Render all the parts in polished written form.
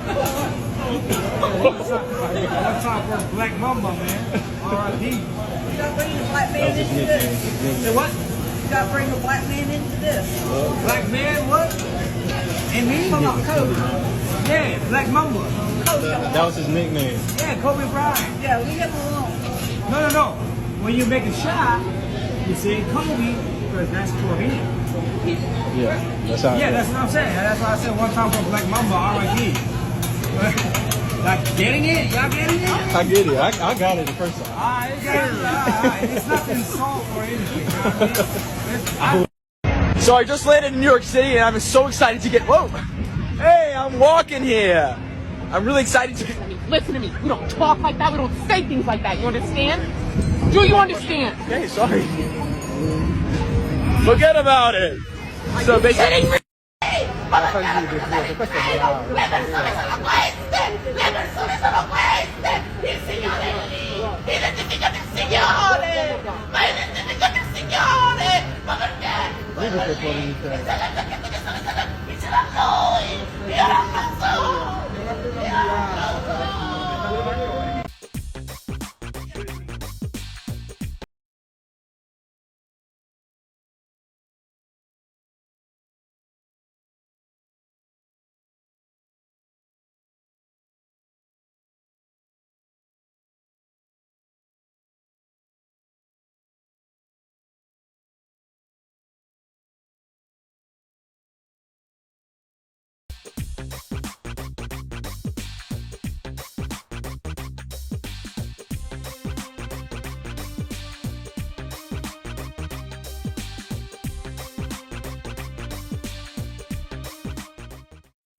One time for Black Mamba, man. R.I.P. You gotta bring the black man into this. Say what? You gotta bring the black man into this. Black man, what? And me? Come on, Kobe. Yeah, Black Mamba. That was his nickname. Yeah, Kobe Bryant. Yeah, leave him alone. No. When you make a shot, you say Kobe, because that's Korean. Yeah, that's how. Yeah, that's what I'm saying. That's why I said one time for Black Mamba, R.I.P. Like, getting it? Y'all getting it? I get it. I got it the first time. Alright, it's not insult or anything. You know what I mean? So I just landed in New York City and I'm so excited to get, whoa! Hey, I'm walking here. I'm really excited to get. Listen to me. We don't talk like that. We don't say things like that. You understand? Do you understand? Okay, sorry. Forget about it. So basically.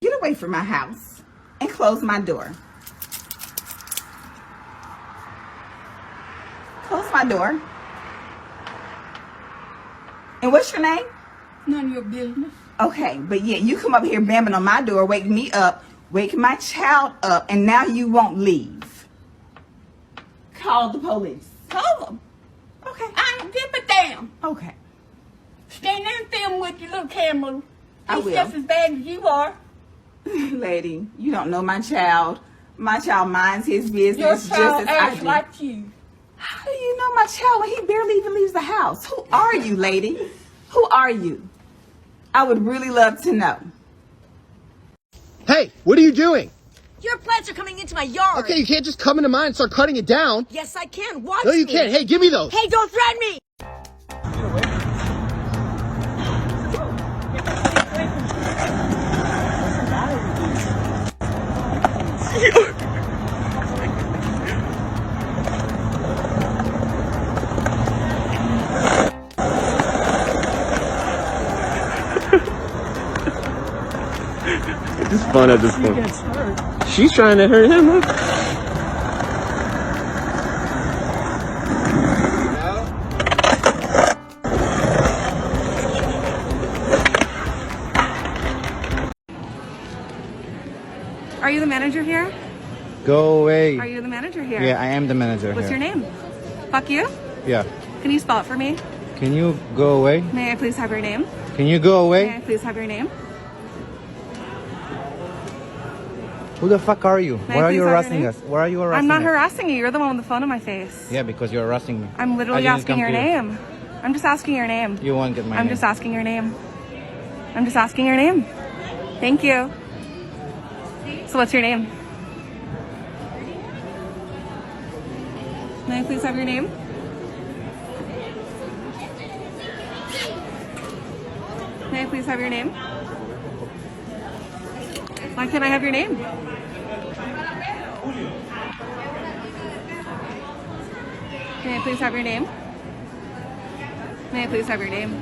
Get away from my house and close my door. Close my door. And what's your name? None of your business. Okay, but yeah, you come up here banging on my door, wake me up, wake my child up, and now you won't leave. Call the police. Call them. Okay. I don't give a damn. Okay. Stand there and film with your little camera. I He's will. just as bad as you are. Lady, you don't know my child. My child minds his business Your just child as I acts do. like you. How do you know my child when he barely even leaves the house? Who are you, lady? Who are you? I would really love to know. Hey, what are you doing? Your plants are coming into my yard. Okay, you can't just come into mine and start cutting it down. Yes, I can. Watch No, you me. can't. Hey, give me those. Hey, don't threaten me. It's fun at this point. She's trying to hurt him. Look. Are you the manager here? Go away. Are you the manager here? Yeah, I am the manager What's here. your name? Fuck you? Yeah. Can you spell it for me? Can you go away? May I please have your name? Can you go May I away? please have your name? Who the fuck are you? May I Why are please you have your harassing name? us? Why are you harassing I'm not us? harassing you. You're the one with the phone in my face. Yeah, because you're harassing me. I'm literally I didn't asking come your to you. name. I'm just asking your name. You won't get my I'm name. just asking your name. I'm just asking your name. Thank you. So what's your name? May I please have your name? May I please have your name? Why can't I have your name? May I please have your name? May I please have your name?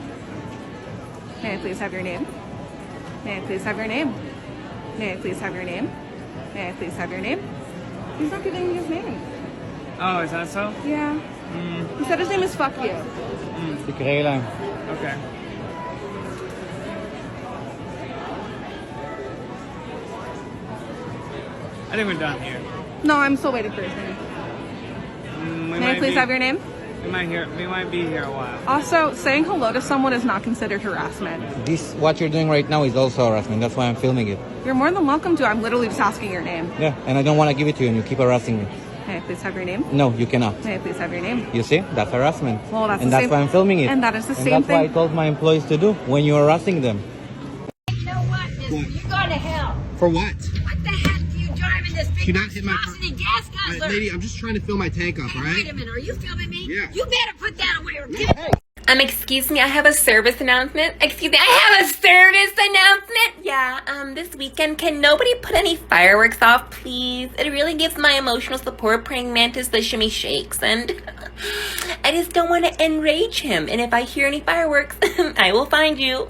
May I please have your name? May I please have your name? May I please have your name? May I please have your name? He's not giving me his name. Oh, is that so? Yeah. He said his name is Fuck You. Ik heel lang. Okay. I think we're done here. No, I'm still waiting for his name. May I please have your name? We might be here a while. Also, saying hello to someone is not considered harassment. This, what you're doing right now is also harassment. That's why I'm filming it. You're more than welcome to. I'm literally just asking your name. Yeah, and I don't want to give it to you and you keep harassing me. May I please have your name? No, you cannot. May I please have your name? You see? That's harassment. Well, that's and the that's same, why I'm filming it. And that is the same that's thing. what I told my employees to do when you're harassing them. You know what? You're going to hell. For what? What the heck are you driving this big Do not hit my car. monstrosity gas guzzler? Lady, I'm just trying to fill my tank up, Hey, all right? wait a minute. Are you filming me? Yeah. You better put that away or get it. Excuse me, I have a service announcement. Excuse me, I have a service announcement. Yeah, this weekend, can nobody put any fireworks off, please? It really gives my emotional support praying mantis the shimmy shakes, and I just don't want to enrage him. And if I hear any fireworks, I will find you,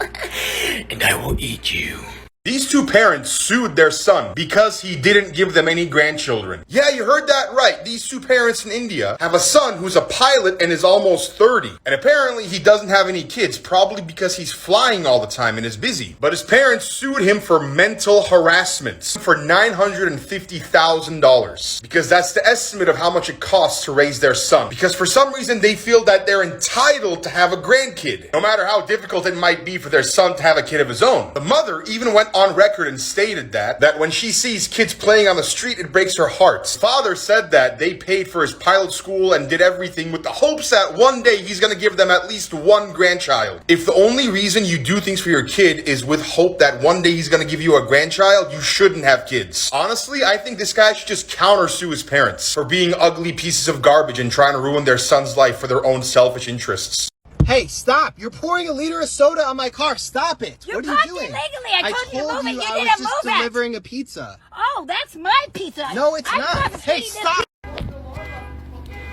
and I will eat you. These two parents sued their son because he didn't give them any grandchildren. Yeah, you heard that right. These two parents in India have a son who's a pilot and is almost 30. And apparently he doesn't have any kids, probably because he's flying all the time and is busy. But his parents sued him for mental harassment for $950,000. Because that's the estimate of how much it costs to raise their son. Because for some reason they feel that they're entitled to have a grandkid, no matter how difficult it might be for their son to have a kid of his own. The mother even went on record and stated that when she sees kids playing on the street, it breaks her heart. The father said that they paid for his pilot school and did everything with the hopes that one day he's going to give them at least one grandchild. If the only reason you do things for your kid is with hope that one day he's going to give you a grandchild, you shouldn't have kids. Honestly, I think this guy should just countersue his parents for being ugly pieces of garbage and trying to ruin their son's life for their own selfish interests. Hey, stop! You're pouring a liter of soda on my car. Stop it! You what are you parked doing? illegally. I told you to move it. You I didn't was move just it. delivering a pizza. Oh, that's my pizza. No, it's I not. fucking Hey, seen this stop!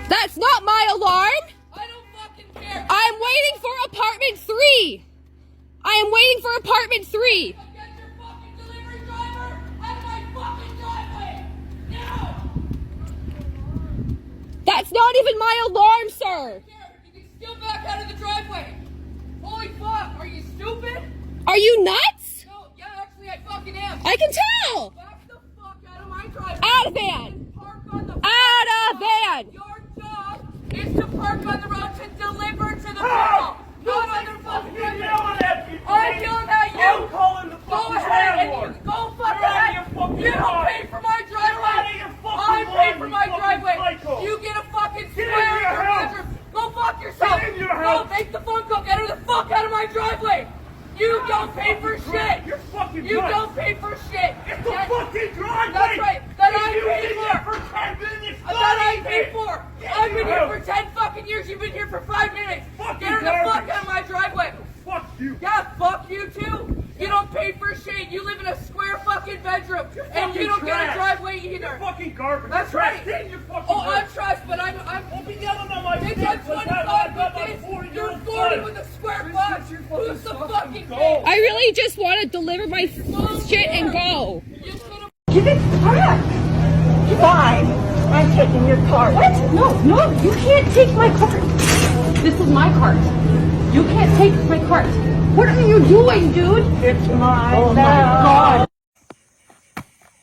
That's not my alarm! I don't fucking care. I'm waiting for apartment 3! I am waiting for apartment 3! Get your fucking delivery driver out of my fucking driveway! Now! That's not even my alarm, sir! You can still back out of the driveway! Holy fuck, are you stupid? Are you nuts? No, yeah, actually I fucking am. I can tell! Back the fuck out of my driveway! Out of van! Park on the Out of van! Your job is to park on the road to deliver to the people! Not on the fucking driveway! I'm yelling at you! I'm calling the Go fucking ahead landlord. and go fuck You're out of ahead! your fucking You don't mind. pay for my driveway! You're out of your fucking I pay mind, for you my fucking driveway! psycho. You get a fucking Get in square in your your house. bedroom! Go fuck yourself! Get in your Go house. make the phone call! Get her the fuck out of my driveway! You don't pay for shit! You're fucking You nuts. don't pay for shit! It's the fucking driveway! That's right! That I You've paid been for! here for 10 minutes! That I paid for! Get I've been your here house. for 10 fucking years! You've been here for 5 minutes! Fucking Get her the garbage. fuck out of my driveway! Fuck you! Yeah, fuck you too! You don't pay for shit! You live in a square fucking bedroom! And you don't get a trash. driveway either! You're fucking garbage! That's You're right! trash. You're fucking Oh, I'm garbage. trash, but I'm Don't be yelling on my Bitch, face I'm like that. 25 I've got with this! my 40 You're year 40 son. with a square This box! is your Who's the fucking fucking go. bitch? I really just want to deliver my shit and go. You could've- Give it back. Fine. I'm taking your car. What? No, you can't take my car. This is my cart. You can't take my cart. What are you doing, dude? It's my Oh my God.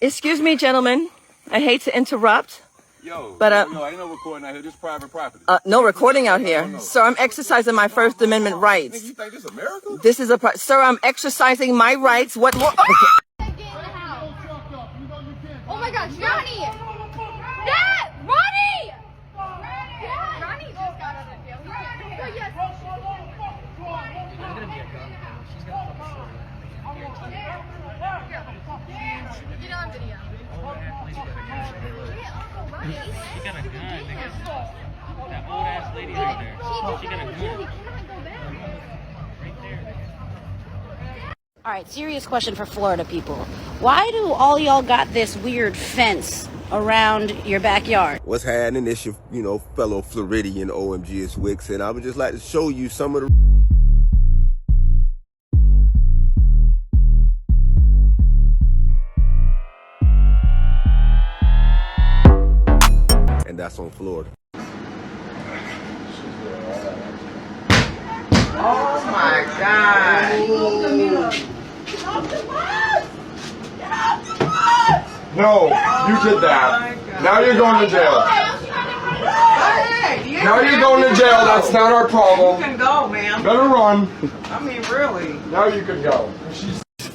Excuse me, gentlemen. I hate to interrupt. But ain't no recording out here, just private property. no recording out here. Sir, I'm exercising my First Amendment rights. You think this is America? This is sir, I'm exercising my rights. What more? Oh my gosh, Johnny! Dad! Ronnie! Ronnie just got out of jail. Oh, yes. Get on video. She got a gun, nigga. That old ass lady right there. She got a gun. Right there. All right, serious question for Florida people. Why do all y'all got this weird fence around your backyard? What's happening? It's your, fellow Floridian OMG Wicks, and I would just like to show you some of the... And that's on Florida. Oh my God. No, you did that. Now you're going to jail. Hey, yeah, Now you're man, going to you jail. can go. That's not our problem. You can go, man. Better run. I mean, really. Now you can go.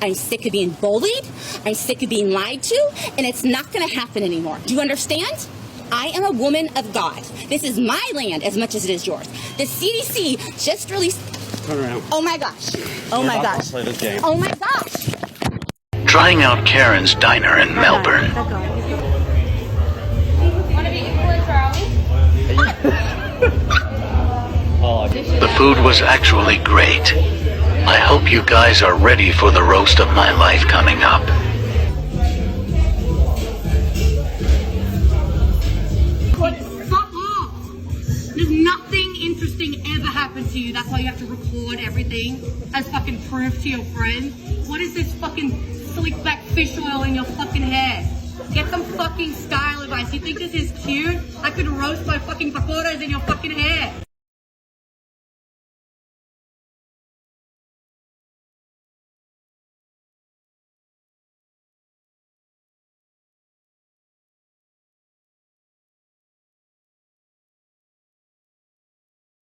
I'm sick of being bullied. I'm sick of being lied to, and it's not going to happen anymore. Do you understand? I am a woman of God. This is my land as much as it is yours. The CDC just released. Turn around. Oh my gosh. Oh my gosh. Play this game. Oh my gosh. Trying out Karen's Diner in Melbourne. The food was actually great. I hope you guys are ready for the roast of my life coming up. Fuck off! There's nothing interesting ever happened to you. That's why you have to record everything as fucking proof to your friend. What is this fucking slick back fish oil in your fucking hair? Get some fucking style advice. You think this is cute? I could roast my fucking pakoras in your fucking hair.